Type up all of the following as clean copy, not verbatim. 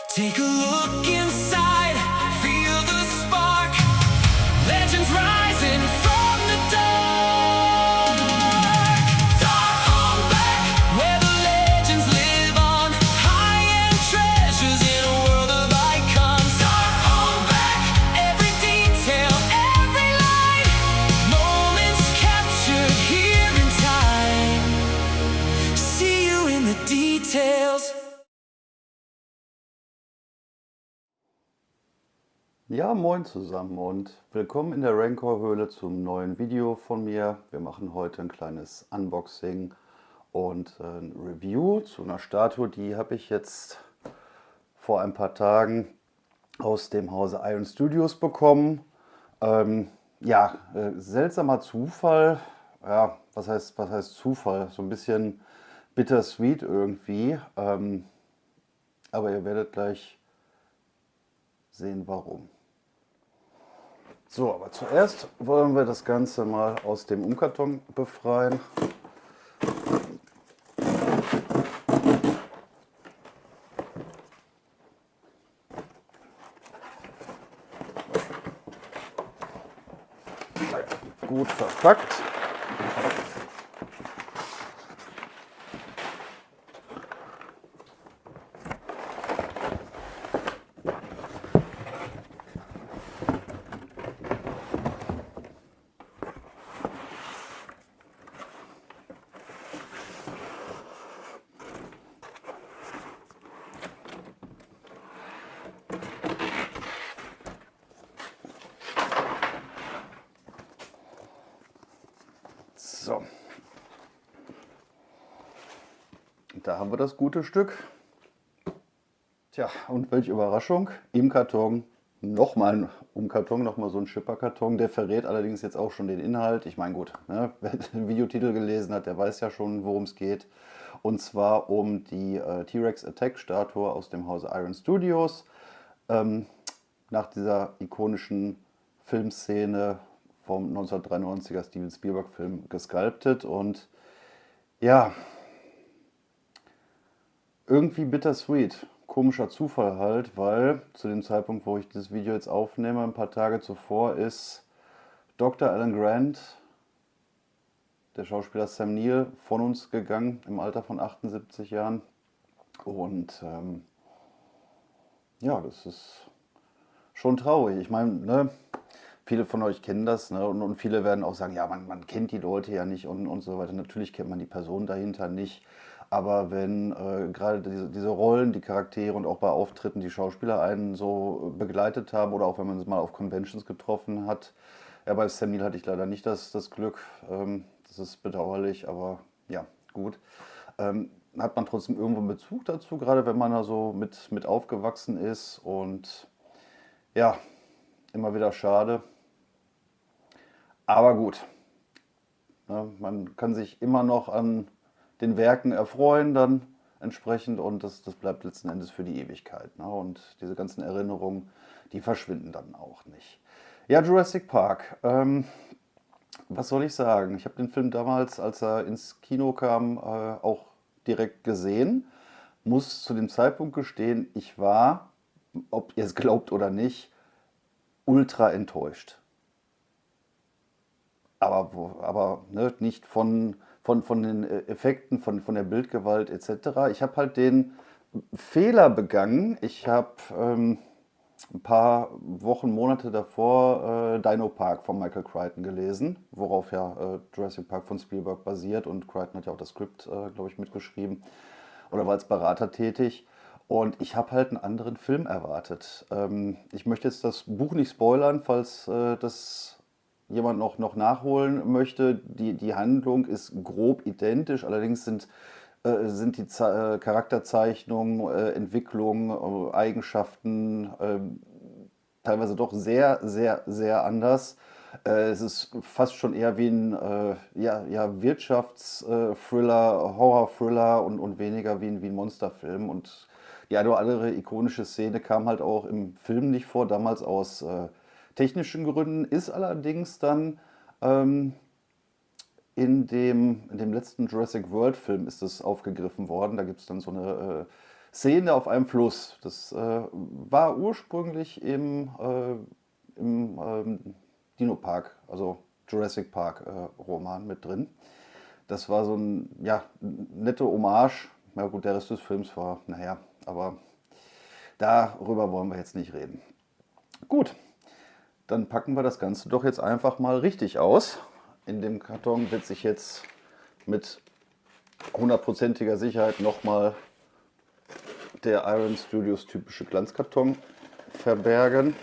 Take a look inside, feel the spark. Legends rising from the dark. Dark on black, where the legends live on. High-end treasures in a world of icons. Dark on black, every detail, every line. Moments captured here in time. See you in the details. Ja, moin zusammen und willkommen in der Rancor-Höhle zum neuen Video von mir. Wir machen heute ein kleines Unboxing und ein Review zu einer Statue, die habe ich jetzt vor ein paar Tagen aus dem Hause Iron Studios bekommen. Seltsamer Zufall. Ja, was heißt Zufall? So ein bisschen bittersweet irgendwie. Aber ihr werdet gleich sehen, warum. So, aber zuerst wollen wir das Ganze mal aus dem Umkarton befreien. Gut verpackt. So, da haben wir das gute Stück. Tja, und welche Überraschung, im Karton nochmal ein Umkarton, nochmal so ein Schipperkarton. Der verrät allerdings jetzt auch schon den Inhalt. Ich meine, gut, ne, wer den Videotitel gelesen hat, der weiß ja schon, worum es geht. Und zwar um die T-Rex Attack Statue aus dem Hause Iron Studios. Nach dieser ikonischen Filmszene vom 1993er Steven Spielberg-Film gesculptet. Und ja, irgendwie bittersweet. Komischer Zufall halt, weil zu dem Zeitpunkt, wo ich das Video jetzt aufnehme, ein paar Tage zuvor, ist Dr. Alan Grant, der Schauspieler Sam Neill, von uns gegangen im Alter von 78 Jahren. Und ja, das ist schon traurig. Ich meine, ne, viele von euch kennen das, ne, und viele werden auch sagen, ja, man kennt die Leute ja nicht und so weiter. Natürlich kennt man die Person dahinter nicht. Aber wenn gerade diese Rollen, die Charaktere und auch bei Auftritten die Schauspieler einen so begleitet haben oder auch wenn man sie mal auf Conventions getroffen hat, ja, bei Sam Neill hatte ich leider nicht das Glück, das ist bedauerlich, aber ja, gut. Hat man trotzdem irgendwo einen Bezug dazu, gerade wenn man da so mit aufgewachsen ist und ja, immer wieder schade. Aber gut, ne, man kann sich immer noch an den Werken erfreuen dann entsprechend und das bleibt letzten Endes für die Ewigkeit. Ne? Und diese ganzen Erinnerungen, die verschwinden dann auch nicht. Ja, Jurassic Park. Was soll ich sagen? Ich habe den Film damals, als er ins Kino kam, auch direkt gesehen. Muss zu dem Zeitpunkt gestehen, ich war, ob ihr es glaubt oder nicht, ultra enttäuscht. Aber ne, nicht von den Effekten, von der Bildgewalt etc. Ich habe halt den Fehler begangen. Ich habe ein paar Wochen, Monate davor Dino Park von Michael Crichton gelesen, worauf ja Jurassic Park von Spielberg basiert und Crichton hat ja auch das Skript, glaube ich, mitgeschrieben oder war als Berater tätig. Und ich habe halt einen anderen Film erwartet. Ich möchte jetzt das Buch nicht spoilern, falls das jemand noch nachholen möchte. Die Handlung ist grob identisch, allerdings sind die Charakterzeichnungen, Entwicklungen, Eigenschaften teilweise doch sehr, sehr, sehr anders. Es ist fast schon eher wie ein Wirtschaftsthriller, Horror-Thriller und weniger wie ein Monsterfilm. Und die eine oder andere ikonische Szene kam halt auch im Film nicht vor, damals aus technischen Gründen, ist allerdings dann ähm, in dem letzten Jurassic World Film ist es aufgegriffen worden. Da gibt es dann so eine Szene auf einem Fluss. Das war ursprünglich im Dino Park, also Jurassic Park Roman mit drin. Das war so ein, ja, nette Hommage. Na gut, der Rest des Films war, naja, aber darüber wollen wir jetzt nicht reden. Gut, dann packen wir das Ganze doch jetzt einfach mal richtig aus. In dem Karton wird sich jetzt mit hundertprozentiger Sicherheit nochmal der Iron Studios typische Glanzkarton verbergen.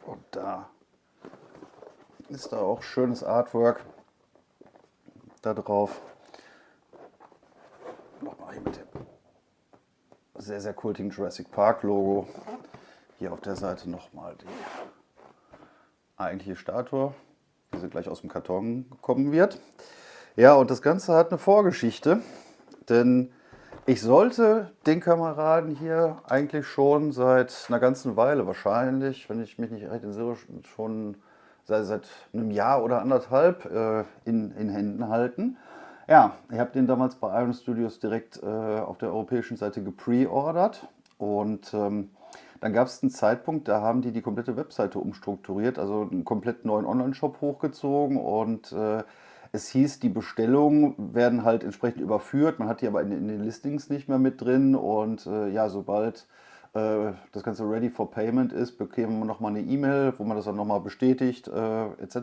Und da ist da auch schönes Artwork da drauf. Nochmal hier mit dem sehr, sehr kultigen Jurassic Park Logo. Hier auf der Seite nochmal die eigentliche Statue, wie sie gleich aus dem Karton kommen wird. Ja, und das Ganze hat eine Vorgeschichte, denn ich sollte den Kameraden hier eigentlich schon seit einer ganzen Weile wahrscheinlich, wenn ich mich nicht recht entsinne, schon seit einem Jahr oder anderthalb in Händen halten. Ja, ich habe den damals bei Iron Studios direkt auf der europäischen Seite gepreordert und dann gab es einen Zeitpunkt, da haben die komplette Webseite umstrukturiert, also einen komplett neuen Online-Shop hochgezogen und es hieß, die Bestellungen werden halt entsprechend überführt, man hat die aber in den Listings nicht mehr mit drin und ja, sobald das Ganze ready for payment ist, bekämen wir nochmal eine E-Mail, wo man das dann nochmal bestätigt, etc.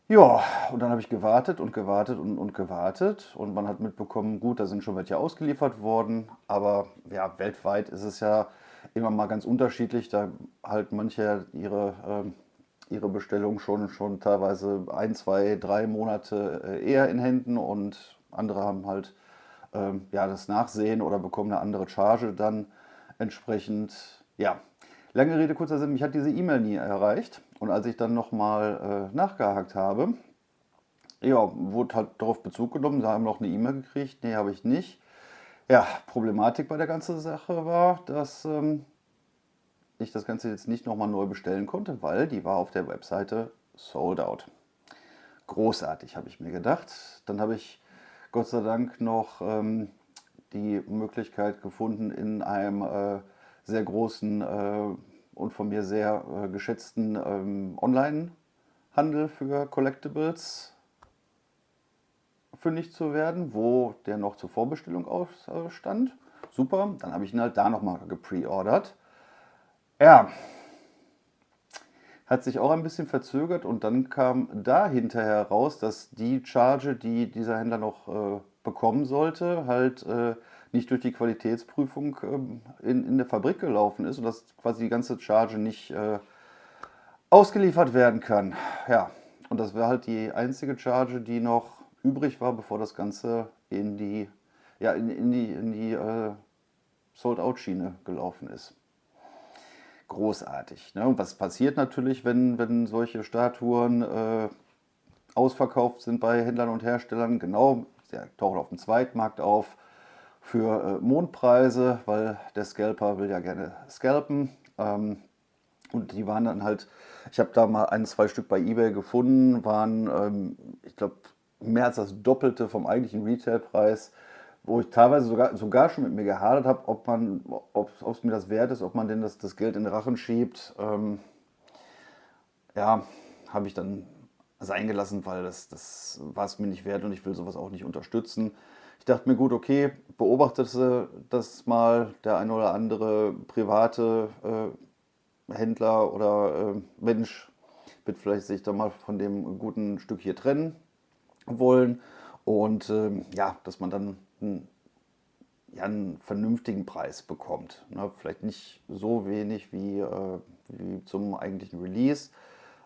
Ja, und dann habe ich gewartet und gewartet und gewartet und man hat mitbekommen, gut, da sind schon welche ausgeliefert worden, aber ja, weltweit ist es ja immer mal ganz unterschiedlich, da halten manche ihre Bestellung schon teilweise ein, zwei, 3 Monate eher in Händen und andere haben halt ja, das Nachsehen oder bekommen eine andere Charge dann entsprechend. Ja, lange Rede, kurzer Sinn, mich hat diese E-Mail nie erreicht. Und als ich dann nochmal nachgehakt habe, ja, wurde halt darauf Bezug genommen, sie haben noch eine E-Mail gekriegt, nee, habe ich nicht. Ja, Problematik bei der ganzen Sache war, dass ich das Ganze jetzt nicht nochmal neu bestellen konnte, weil die war auf der Webseite sold out. Großartig, habe ich mir gedacht. Dann habe ich Gott sei Dank noch die Möglichkeit gefunden, in einem sehr großen und von mir sehr geschätzten Online-Handel für Collectibles fündig zu werden, wo der noch zur Vorbestellung ausstand. Super, dann habe ich ihn halt da nochmal gepreordert. Ja, hat sich auch ein bisschen verzögert und dann kam da hinterher raus, dass die Charge, die dieser Händler noch bekommen sollte, halt nicht durch die Qualitätsprüfung in der Fabrik gelaufen ist und dass quasi die ganze Charge nicht ausgeliefert werden kann. Ja, und das wäre halt die einzige Charge, die noch übrig war, bevor das Ganze in die, ja, in die Sold-Out-Schiene gelaufen ist. Großartig. Ne? Und was passiert natürlich, wenn solche Statuen ausverkauft sind bei Händlern und Herstellern? Genau, sie tauchen auf dem Zweitmarkt auf für Mondpreise, weil der Scalper will ja gerne scalpen. Und die waren dann halt, ich habe da mal ein, zwei Stück bei eBay gefunden, waren, ich glaube, mehr als das Doppelte vom eigentlichen Retailpreis, wo ich teilweise sogar schon mit mir gehadert habe, ob es mir das wert ist, ob man denn das Geld in den Rachen schiebt. Ja, habe ich dann sein gelassen, weil das war es mir nicht wert und ich will sowas auch nicht unterstützen. Ich dachte mir, gut, okay, beobachtete das mal, der eine oder andere private Händler oder Mensch wird vielleicht sich da mal von dem guten Stück hier trennen wollen und ja, dass man dann ja, einen vernünftigen Preis bekommt. Ne? Vielleicht nicht so wenig wie zum eigentlichen Release,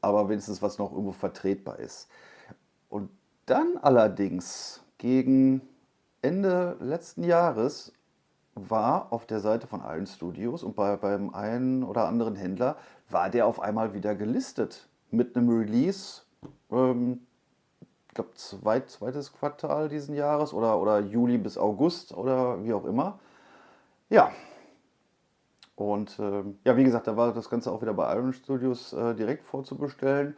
aber wenigstens was noch irgendwo vertretbar ist. Und dann allerdings gegen Ende letzten Jahres war auf der Seite von allen Studios und beim einen oder anderen Händler war der auf einmal wieder gelistet mit einem Release, ich glaube zweites Quartal diesen Jahres oder Juli bis August oder wie auch immer. Ja, und ja, wie gesagt, da war das Ganze auch wieder bei Iron Studios direkt vorzubestellen.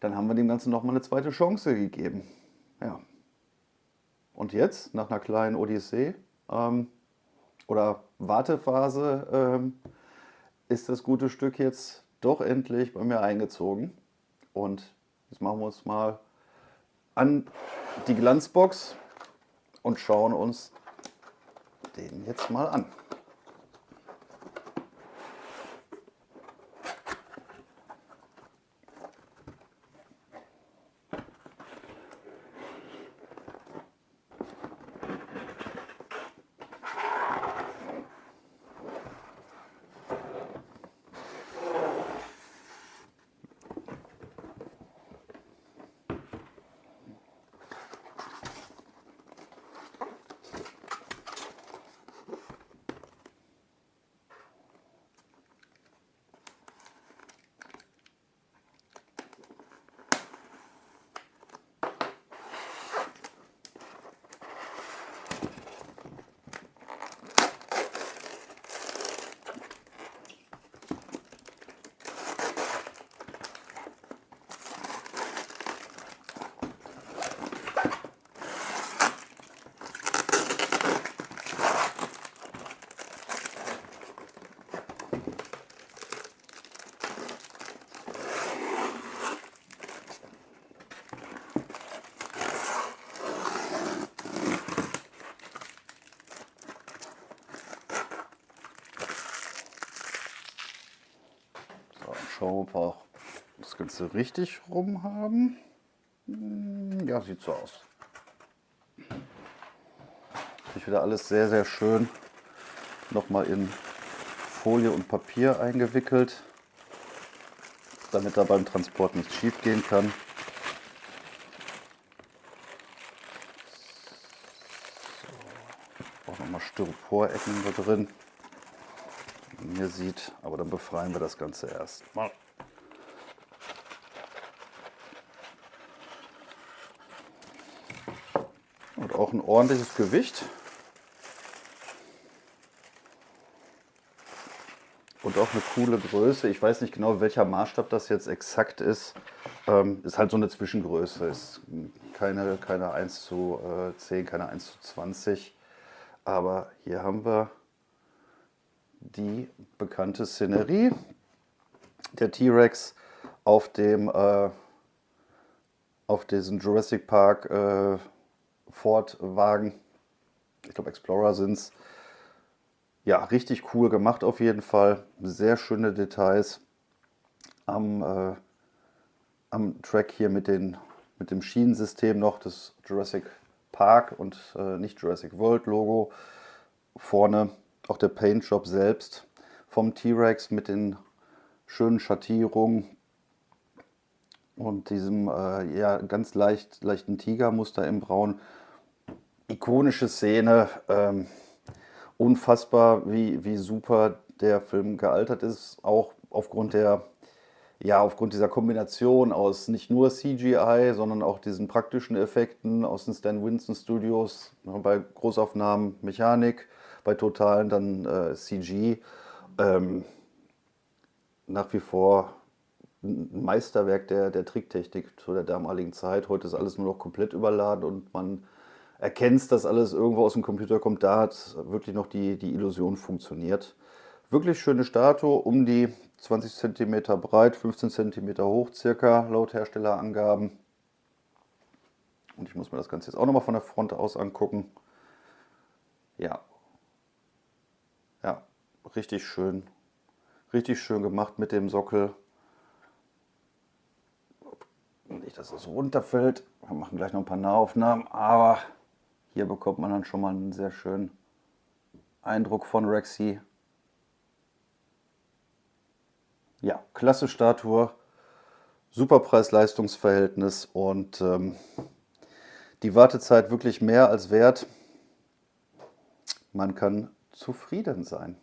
Dann haben wir dem Ganzen nochmal eine zweite Chance gegeben. Ja, und jetzt, nach einer kleinen Odyssee oder Wartephase, ist das gute Stück jetzt doch endlich bei mir eingezogen. Und jetzt machen wir uns mal an die Glanzbox und schauen uns den jetzt mal an. So, schauen wir, ob wir auch das Ganze richtig rum haben. Ja, sieht so aus. Natürlich wieder alles sehr, sehr schön nochmal in Folie und Papier eingewickelt, damit da beim Transport nichts schief gehen kann. So, auch nochmal Styroporecken da drin, wie man hier sieht, aber dann befreien wir das Ganze erstmal. Und auch ein ordentliches Gewicht. Und auch eine coole Größe. Ich weiß nicht genau, welcher Maßstab das jetzt exakt ist. Ist halt so eine Zwischengröße. Ist keine 1:10, keine 1:20. Aber hier haben wir die bekannte Szenerie. Der T-Rex auf diesem Jurassic Park Ford-Wagen. Ich glaube, Explorer sind es. Ja, richtig cool gemacht auf jeden Fall. Sehr schöne Details am Track hier mit dem Schienensystem noch, das Jurassic Park und nicht Jurassic World Logo. Vorne auch der Paintjob selbst vom T-Rex mit den schönen Schattierungen und diesem ja, ganz leichten Tigermuster im Braun. Ikonische Szene. Unfassbar, wie super der Film gealtert ist, auch aufgrund dieser Kombination aus nicht nur CGI, sondern auch diesen praktischen Effekten aus den Stan Winston Studios, bei Großaufnahmen Mechanik, bei Totalen dann CG. Nach wie vor ein Meisterwerk der Tricktechnik zu der damaligen Zeit. Heute ist alles nur noch komplett überladen und man erkennst, dass alles irgendwo aus dem Computer kommt. Da hat wirklich noch die Illusion funktioniert. Wirklich schöne Statue, um die 20 cm breit, 15 cm hoch circa, laut Herstellerangaben. Und ich muss mir das Ganze jetzt auch nochmal von der Front aus angucken. Ja, ja, richtig schön. Richtig schön gemacht mit dem Sockel. Nicht, dass das runterfällt. Wir machen gleich noch ein paar Nahaufnahmen, aber hier bekommt man dann schon mal einen sehr schönen Eindruck von Rexy. Ja, klasse Statue, super Preis-Leistungs-Verhältnis und die Wartezeit wirklich mehr als wert. Man kann zufrieden sein.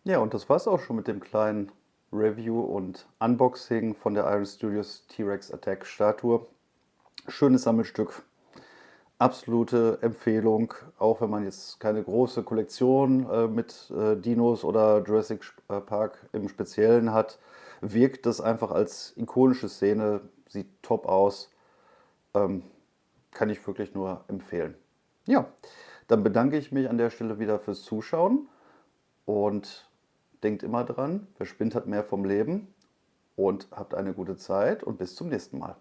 Ja, und das war's auch schon mit dem kleinen Review und Unboxing von der Iron Studios T-Rex Attack Statue. Schönes Sammelstück, absolute Empfehlung, auch wenn man jetzt keine große Kollektion mit Dinos oder Jurassic Park im Speziellen hat, wirkt das einfach als ikonische Szene, sieht top aus, kann ich wirklich nur empfehlen. Ja, dann bedanke ich mich an der Stelle wieder fürs Zuschauen und denkt immer dran, wer spinnt, hat mehr vom Leben und habt eine gute Zeit und bis zum nächsten Mal.